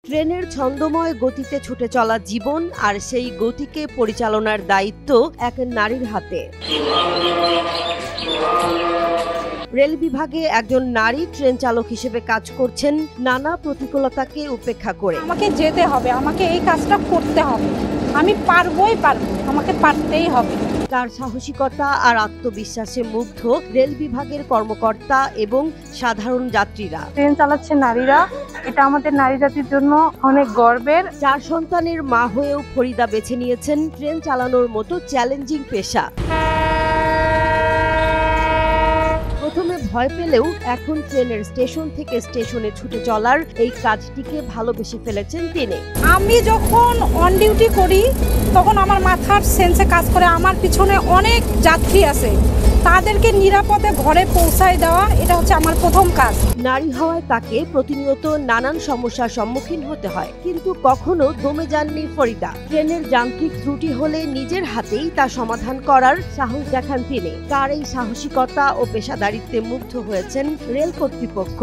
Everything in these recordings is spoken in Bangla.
ট্রেনের ছন্দময় গতিতে ছুটে চলা জীবন আর সেই গতিকে পরিচালনার দায়িত্ব এক নারীর হাতে। রেল বিভাগে একজন নারী ট্রেন চালক হিসেবে কাজ করছেন নানা প্রতিকূলতাকে উপেক্ষা করে। আমাকে যেতে হবে, আমাকে এই কাজটা করতে হবে, আমি পারবো, আমাকে পারতেই হবে। তার সাহসিকতা আর আত্মবিশ্বাসে মুগ্ধ রেল বিভাগের কর্মকর্তা এবং সাধারণ যাত্রীরা। ট্রেন চালাচ্ছে নারীরা, এটা আমাদের নারী জাতির জন্য অনেক গর্বের। 4 সন্তানের মা হয়েও ফরিদা বেছে নিয়েছেন ট্রেন চালানোর মতো চ্যালেঞ্জিং পেশা। প্রথমে ভয় পেলেও এখন ট্রেনের স্টেশন থেকে স্টেশনে ছুটে চলার এই কাজটিকে ভালোবেসে ফেলেছেন তিনি। আমি যখন অন ডিউটি করি তখন আমার মাথার সেন্সে কাজ করে আমার পিছনে অনেক যাত্রী আছে, তাদেরকে নিরাপদে ঘরে পৌঁছায় দেওয়া, এটা হচ্ছে আমার প্রথম কাজ। নারী হওয়ায় তাকে প্রতিনিয়ত নানান সমস্যার সম্মুখীন হতে হয়, কিন্তু কখনো দমে যাননি ফরিদা। ট্রেনের যান্ত্রিক ত্রুটি হলে নিজের হাতেই তা সমাধান করার সাহস দেখান তিনি। তার এই সাহসিকতা ও পেশাদারিত্বে মুগ্ধ হয়েছেন রেল কর্তৃপক্ষ।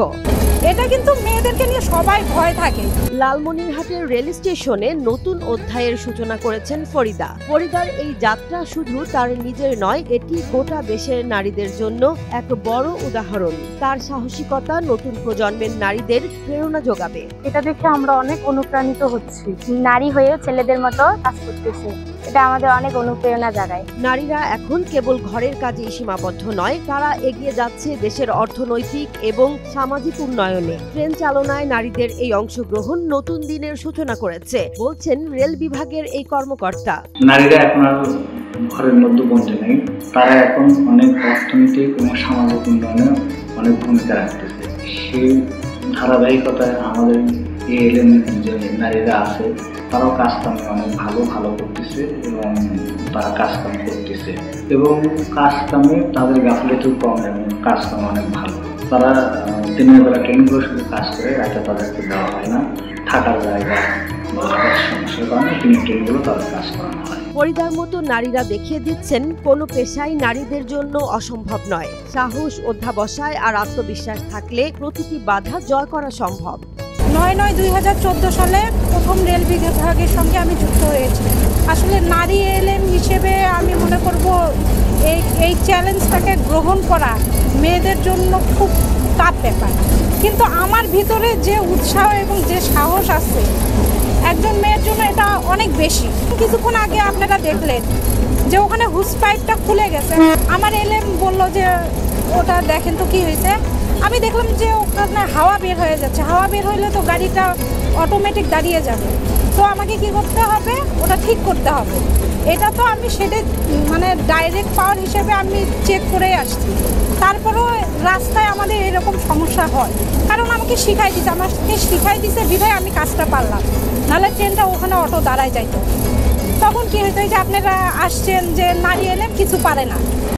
এটা কিন্তু মেয়েদেরকে নিয়ে সবাই ভয় থাকে। লালমনিরহাটের রেল স্টেশনে নতুন অধ্যায়ের সূচনা করেছেন ফরিদা। ফরিদার এই যাত্রা শুধু তার নিজের নয়, এটি গোটা দেশের নারীদের জন্য এক বড় উদাহরণ। তার সাহসিকতা নতুন প্রজন্মের নারীদের প্রেরণা যোগাবে। এটা দেখে আমরা অনেক অনুপ্রাণিত হচ্ছি। নারী হয়েও ছেলেদের মতো কাজ করতেছে, এটা আমাদের অনেক অনুপ্রেরণা জাগায়। নারীরা এখন কেবল ঘরের কাজেই সীমাবদ্ধ নয়, তারা এগিয়ে যাচ্ছে দেশের অর্থনৈতিক এবং সামাজিক উন্নয়নে। ট্রেন চালনায় নারীদের এই অংশগ্রহণ নতুন দিনের সূচনা করেছে, বলছেন রেল বিভাগের এই কর্মকর্তা। নারীরা এখন আর ঘরের মধ্যে বন্দী নেই, তারা এখন অনেক অর্থনৈতিক এবং সামাজিক উন্নয়নে অনেক ভূমিকা রাখতেছে। সেই ধারাবাহিকতায় আমাদের এএলএম যে নারীরা আছে তারাও কাজকামে অনেক ভালো করতেছে এবং তারা কাজকাম করতেছে এবং কাজকামে তাদের গাফিলতিও কম এবং কাজকাম অনেক ভালো। তারা দিনের বেলা ট্রেনগুলো শুধু কাজ করে, রাতে তাদেরকে দেওয়া হয় না থাকার জায়গা, সমস্যার কারণে তিনি ট্রেনগুলো তাদের কাজ করানো হয়। ফরিদার মতো নারীরা দেখিয়ে দিচ্ছেন কোনো পেশাই নারীদের জন্য অসম্ভব নয়। সাহস, অধ্যাবসায় আর আত্মবিশ্বাস থাকলে প্রতিটি বাধা জয় করা সম্ভব। 9/9/2014 সালে প্রথম রেল বিভাগের সঙ্গে আমি যুক্ত হয়েছি। আসলে নারী এএলএম হিসেবে আমি মনে করব এই চ্যালেঞ্জটাকে গ্রহণ করা মেয়েদের জন্য খুব টাফ ব্যাপার, কিন্তু আমার ভিতরে যে উৎসাহ এবং যে সাহস আছে একজন মেয়ের জন্য এটা অনেক বেশি। কিছুক্ষণ আগে আপনারা দেখলেন যে ওখানে হুস পাইপটা খুলে গেছে, আমার এলএম বললো যে ওটা দেখেন তো কি হয়েছে। আমি দেখলাম যে ওখানে হাওয়া বের হয়ে যাচ্ছে, হাওয়া বের হইলে তো গাড়িটা অটোমেটিক দাঁড়িয়ে যাবে, তো আমাকে কি করতে হবে, ওটা ঠিক করতে হবে। এটা তো আমি সেটা মানে ডাইরেক্ট পাওয়ার হিসেবে আমি চেক করে আসছি, তারপরেও রাস্তায় আমাদের এরকম সমস্যা হয়, কারণ আমাকে শিখাই দিছে বিধায় আমি কাজটা পারলাম, নাহলে ট্রেনটা ওখানে অটো দাঁড়ায় যাইতো। তখন কি হইতো যে আপনারা আসছেন যে নারী এলেন কিছু পারে না,